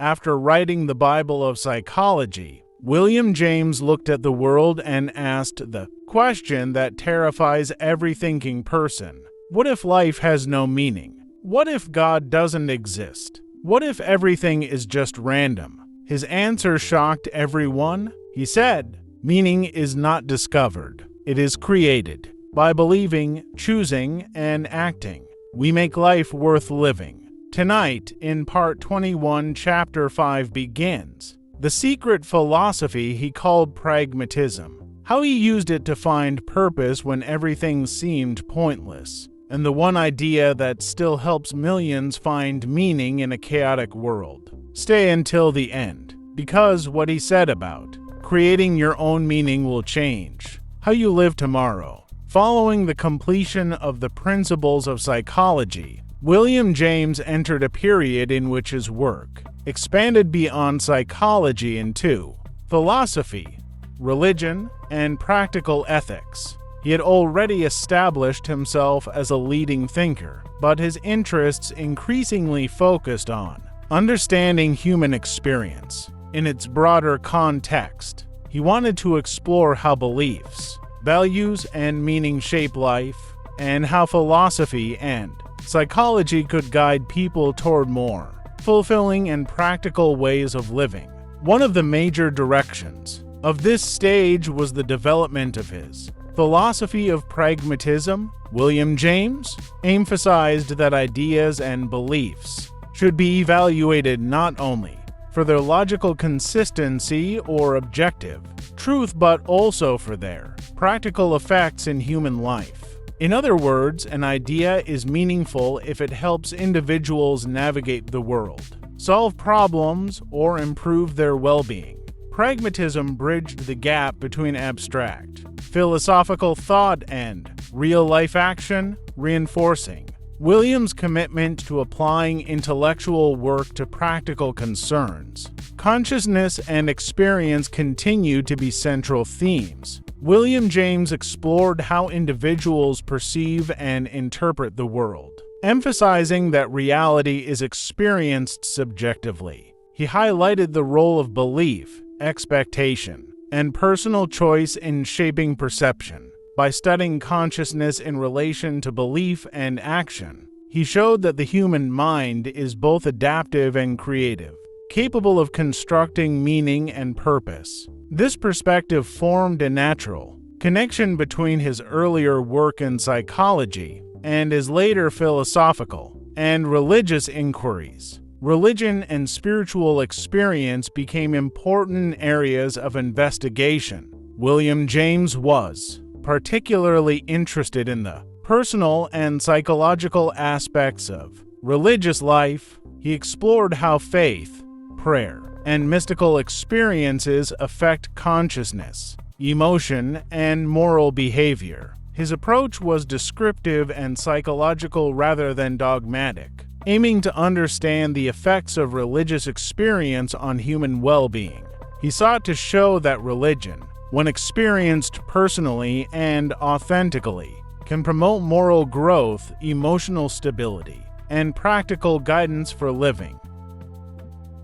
After writing the Bible of Psychology, William James looked at the world and asked the question that terrifies every thinking person. What if life has no meaning? What if God doesn't exist? What if everything is just random? His answer shocked everyone. He said, "Meaning is not discovered. It is created. By believing, choosing, and acting, we make life worth living." Tonight, in Part 21, Chapter 5 begins the secret philosophy he called Pragmatism, how he used it to find purpose when everything seemed pointless, and the one idea that still helps millions find meaning in a chaotic world. Stay until the end, because what he said about creating your own meaning will change how you live tomorrow. Following the completion of the principles of psychology, William James entered a period in which his work expanded beyond psychology into philosophy, religion, and practical ethics. He had already established himself as a leading thinker, but his interests increasingly focused on understanding human experience in its broader context. He wanted to explore how beliefs, values, and meaning shape life, and how philosophy and psychology could guide people toward more fulfilling and practical ways of living. One of the major directions of this stage was the development of his philosophy of pragmatism. William James emphasized that ideas and beliefs should be evaluated not only for their logical consistency or objective truth, but also for their practical effects in human life. In other words, an idea is meaningful if it helps individuals navigate the world, solve problems, or improve their well-being. Pragmatism bridged the gap between abstract, philosophical thought and real-life action, reinforcing William's commitment to applying intellectual work to practical concerns. Consciousness and experience continue to be central themes. William James explored how individuals perceive and interpret the world, emphasizing that reality is experienced subjectively. He highlighted the role of belief, expectation, and personal choice in shaping perception. By studying consciousness in relation to belief and action, he showed that the human mind is both adaptive and creative, capable of constructing meaning and purpose. This perspective formed a natural connection between his earlier work in psychology and his later philosophical and religious inquiries. Religion and spiritual experience became important areas of investigation. William James was particularly interested in the personal and psychological aspects of religious life. He explored how faith, prayer, and mystical experiences affect consciousness, emotion, and moral behavior. His approach was descriptive and psychological rather than dogmatic, aiming to understand the effects of religious experience on human well-being. He sought to show that religion, when experienced personally and authentically, can promote moral growth, emotional stability, and practical guidance for living.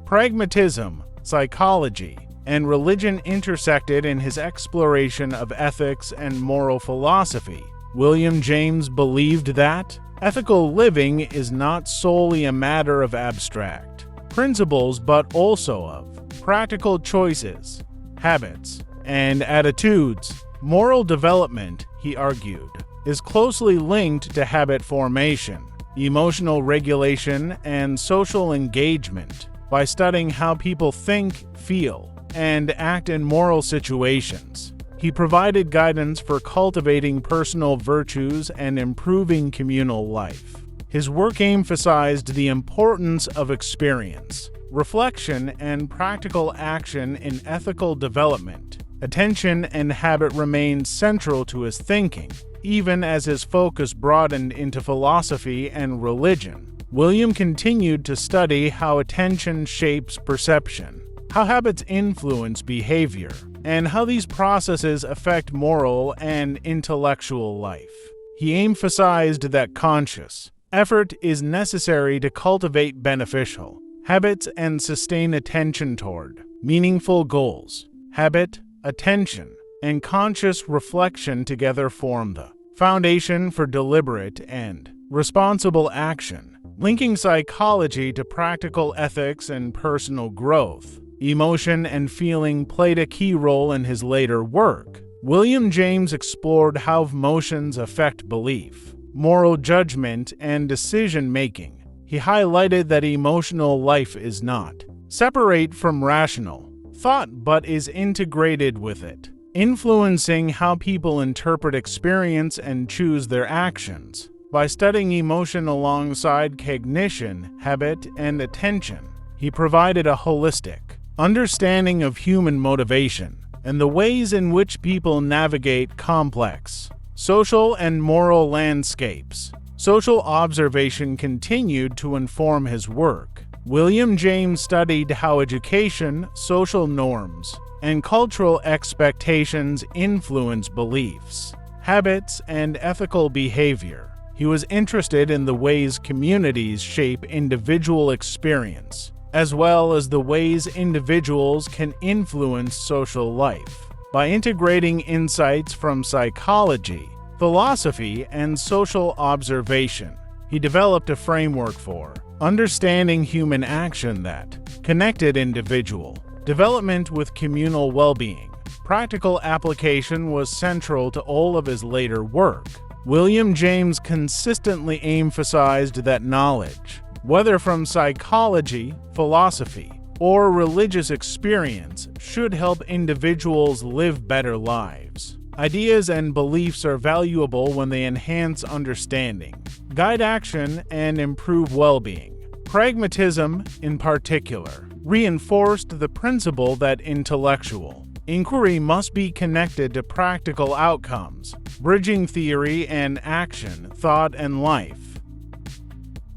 Pragmatism, psychology, and religion intersected in his exploration of ethics and moral philosophy. William James believed that ethical living is not solely a matter of abstract principles, but also of practical choices, habits, and attitudes. Moral development, he argued, is closely linked to habit formation, emotional regulation, and social engagement. By studying how people think, feel, and act in moral situations, he provided guidance for cultivating personal virtues and improving communal life. His work emphasized the importance of experience, reflection, and practical action in ethical development. Attention and habit remained central to his thinking, even as his focus broadened into philosophy and religion. William continued to study how attention shapes perception, how habits influence behavior, and how these processes affect moral and intellectual life. He emphasized that conscious effort is necessary to cultivate beneficial habits, and sustain attention toward meaningful goals. Habit, attention, and conscious reflection together form the foundation for deliberate and responsible action. Linking psychology to practical ethics and personal growth, emotion and feeling played a key role in his later work. William James explored how emotions affect belief, moral judgment, and decision-making. He highlighted that emotional life is not separate from rational thought but is integrated with it, influencing how people interpret experience and choose their actions. By studying emotion alongside cognition, habit, and attention, he provided a holistic understanding of human motivation and the ways in which people navigate complex social and moral landscapes. Social observation continued to inform his work. William James studied how education, social norms, and cultural expectations influence beliefs, habits, and ethical behavior. He was interested in the ways communities shape individual experience, as well as the ways individuals can influence social life. By integrating insights from psychology, philosophy, and social observation, he developed a framework for understanding human action that connected individual development with communal well-being. Practical application was central to all of his later work. William James consistently emphasized that knowledge, whether from psychology, philosophy, or religious experience, should help individuals live better lives. Ideas and beliefs are valuable when they enhance understanding, guide action, and improve well-being. Pragmatism, in particular, reinforced the principle that intellectual inquiry must be connected to practical outcomes, bridging theory and action, thought and life.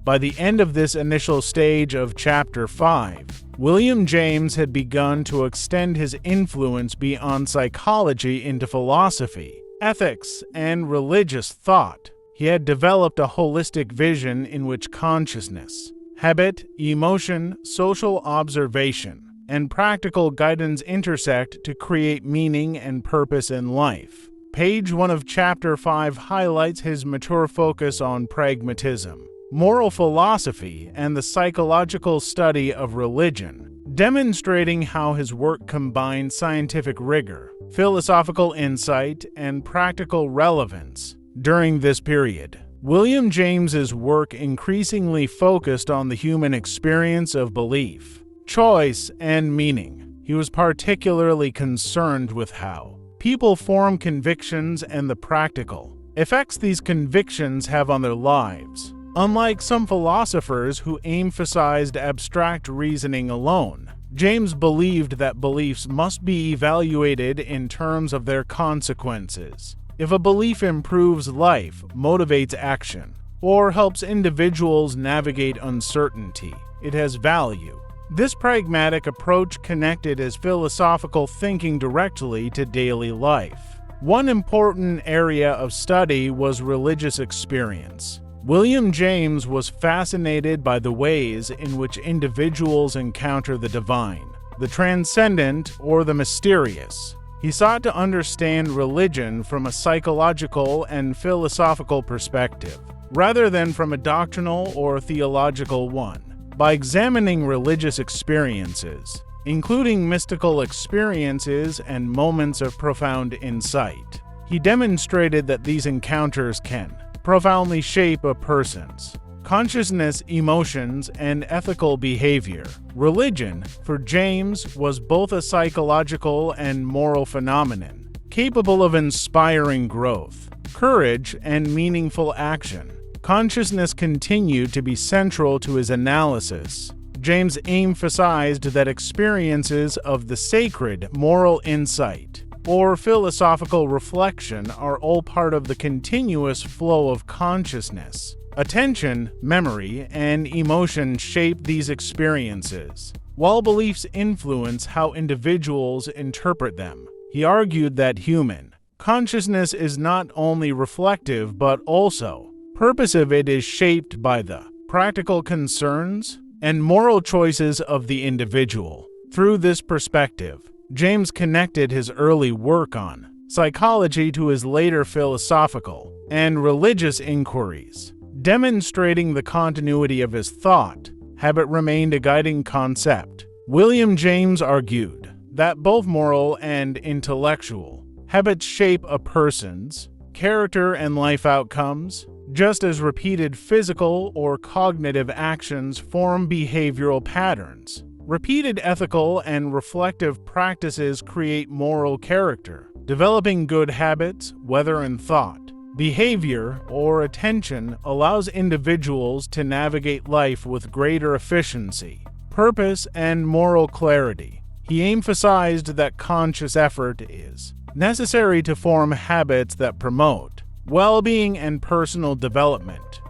By the end of this initial stage of Chapter 5, William James had begun to extend his influence beyond psychology into philosophy, ethics, and religious thought. He had developed a holistic vision in which consciousness, habit, emotion, social observation, and practical guidance intersect to create meaning and purpose in life. Page 1 of Chapter 5 highlights his mature focus on pragmatism, moral philosophy, and the psychological study of religion, demonstrating how his work combined scientific rigor, philosophical insight, and practical relevance. During this period, William James's work increasingly focused on the human experience of belief, choice, and meaning. He was particularly concerned with how people form convictions and the practical effects these convictions have on their lives. Unlike some philosophers who emphasized abstract reasoning alone, James believed that beliefs must be evaluated in terms of their consequences. If a belief improves life, motivates action, or helps individuals navigate uncertainty, it has value. This pragmatic approach connected his philosophical thinking directly to daily life. One important area of study was religious experience. William James was fascinated by the ways in which individuals encounter the divine, the transcendent, or the mysterious. He sought to understand religion from a psychological and philosophical perspective, rather than from a doctrinal or theological one. By examining religious experiences, including mystical experiences and moments of profound insight, he demonstrated that these encounters can profoundly shape a person's consciousness, emotions, and ethical behavior. Religion, for James, was both a psychological and moral phenomenon, capable of inspiring growth, courage, and meaningful action. Consciousness continued to be central to his analysis. James emphasized that experiences of the sacred, moral insight, or philosophical reflection are all part of the continuous flow of consciousness. Attention, memory, and emotion shape these experiences, while beliefs influence how individuals interpret them. He argued that human consciousness is not only reflective but also purposive. It is shaped by the practical concerns and moral choices of the individual. Through this perspective, James connected his early work on psychology to his later philosophical and religious inquiries. Demonstrating the continuity of his thought, habit remained a guiding concept. William James argued that both moral and intellectual habits shape a person's character and life outcomes, just as repeated physical or cognitive actions form behavioral patterns. Repeated ethical and reflective practices create moral character. Developing good habits, whether in thought, behavior, or attention, allows individuals to navigate life with greater efficiency, purpose, and moral clarity. He emphasized that conscious effort is necessary to form habits that promote well-being and personal development.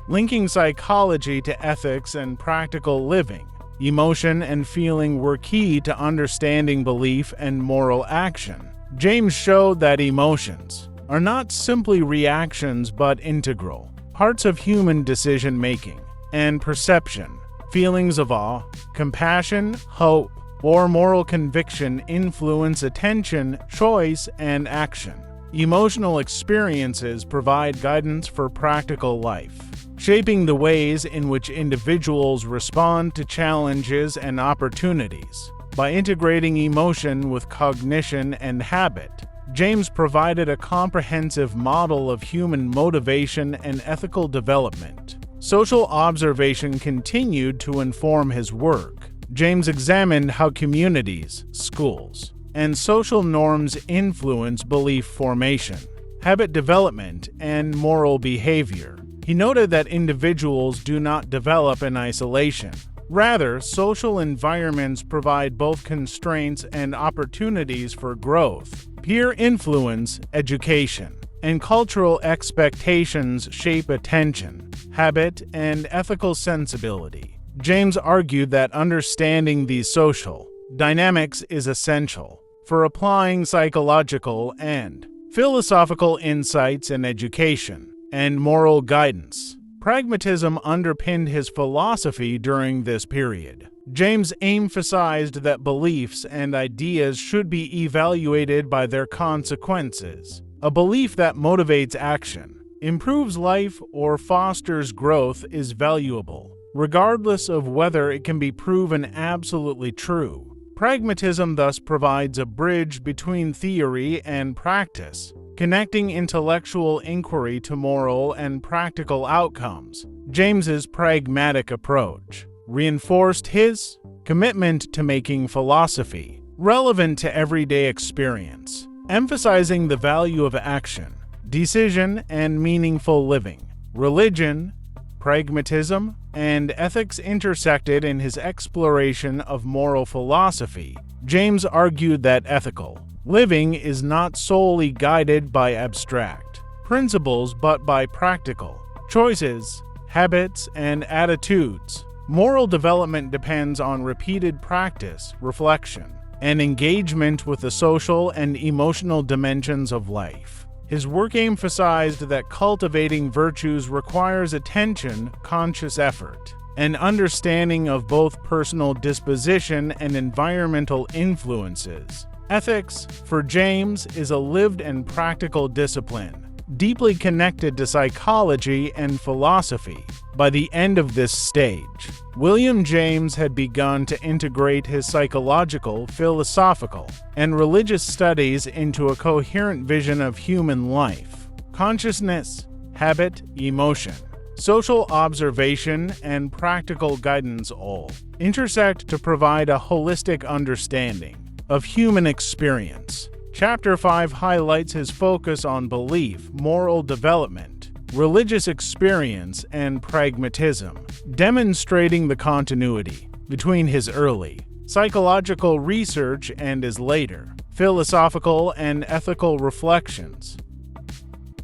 Linking psychology to ethics and practical living, emotion and feeling were key to understanding belief and moral action. James showed that emotions are not simply reactions but integral parts of human decision-making and perception. Feelings of awe, compassion, hope, or moral conviction influence attention, choice, and action. Emotional experiences provide guidance for practical life, shaping the ways in which individuals respond to challenges and opportunities. By integrating emotion with cognition and habit, James provided a comprehensive model of human motivation and ethical development. Social observation continued to inform his work. James examined how communities, schools, and social norms influence belief formation, habit development, and moral behavior. He noted that individuals do not develop in isolation. Rather, social environments provide both constraints and opportunities for growth. Peer influence, education, and cultural expectations shape attention, habit, and ethical sensibility. James argued that understanding these social dynamics is essential for applying psychological and philosophical insights in education and moral guidance. Pragmatism underpinned his philosophy during this period. James emphasized that beliefs and ideas should be evaluated by their consequences. A belief that motivates action, improves life, or fosters growth is valuable, regardless of whether it can be proven absolutely true. Pragmatism thus provides a bridge between theory and practice, connecting intellectual inquiry to moral and practical outcomes. James's pragmatic approach reinforced his commitment to making philosophy relevant to everyday experience, emphasizing the value of action, decision, and meaningful living. Religion, pragmatism, and ethics intersected in his exploration of moral philosophy. James argued that ethical living is not solely guided by abstract principles but by practical choices, habits, and attitudes. Moral development depends on repeated practice, reflection, and engagement with the social and emotional dimensions of life. His work emphasized that cultivating virtues requires attention, conscious effort, and understanding of both personal disposition and environmental influences. Ethics, for James, is a lived and practical discipline, deeply connected to psychology and philosophy. By the end of this stage, William James had begun to integrate his psychological, philosophical, and religious studies into a coherent vision of human life. Consciousness, habit, emotion, social observation, and practical guidance all intersect to provide a holistic understanding of human experience. Chapter 5 highlights his focus on belief, moral development, religious experience, and pragmatism, demonstrating the continuity between his early psychological research and his later philosophical and ethical reflections.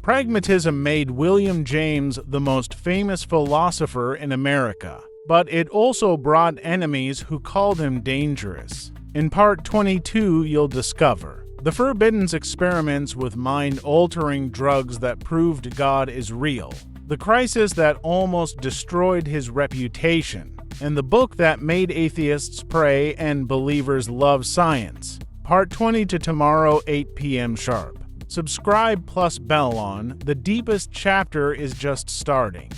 Pragmatism made William James the most famous philosopher in America, but it also brought enemies who called him dangerous. In Part 22, you'll discover the forbidden experiments with mind-altering drugs that proved God is real, the crisis that almost destroyed his reputation, and the book that made atheists pray and believers love science. Part 20 to tomorrow, 8 p.m. sharp. Subscribe plus bell on. The deepest chapter is just starting.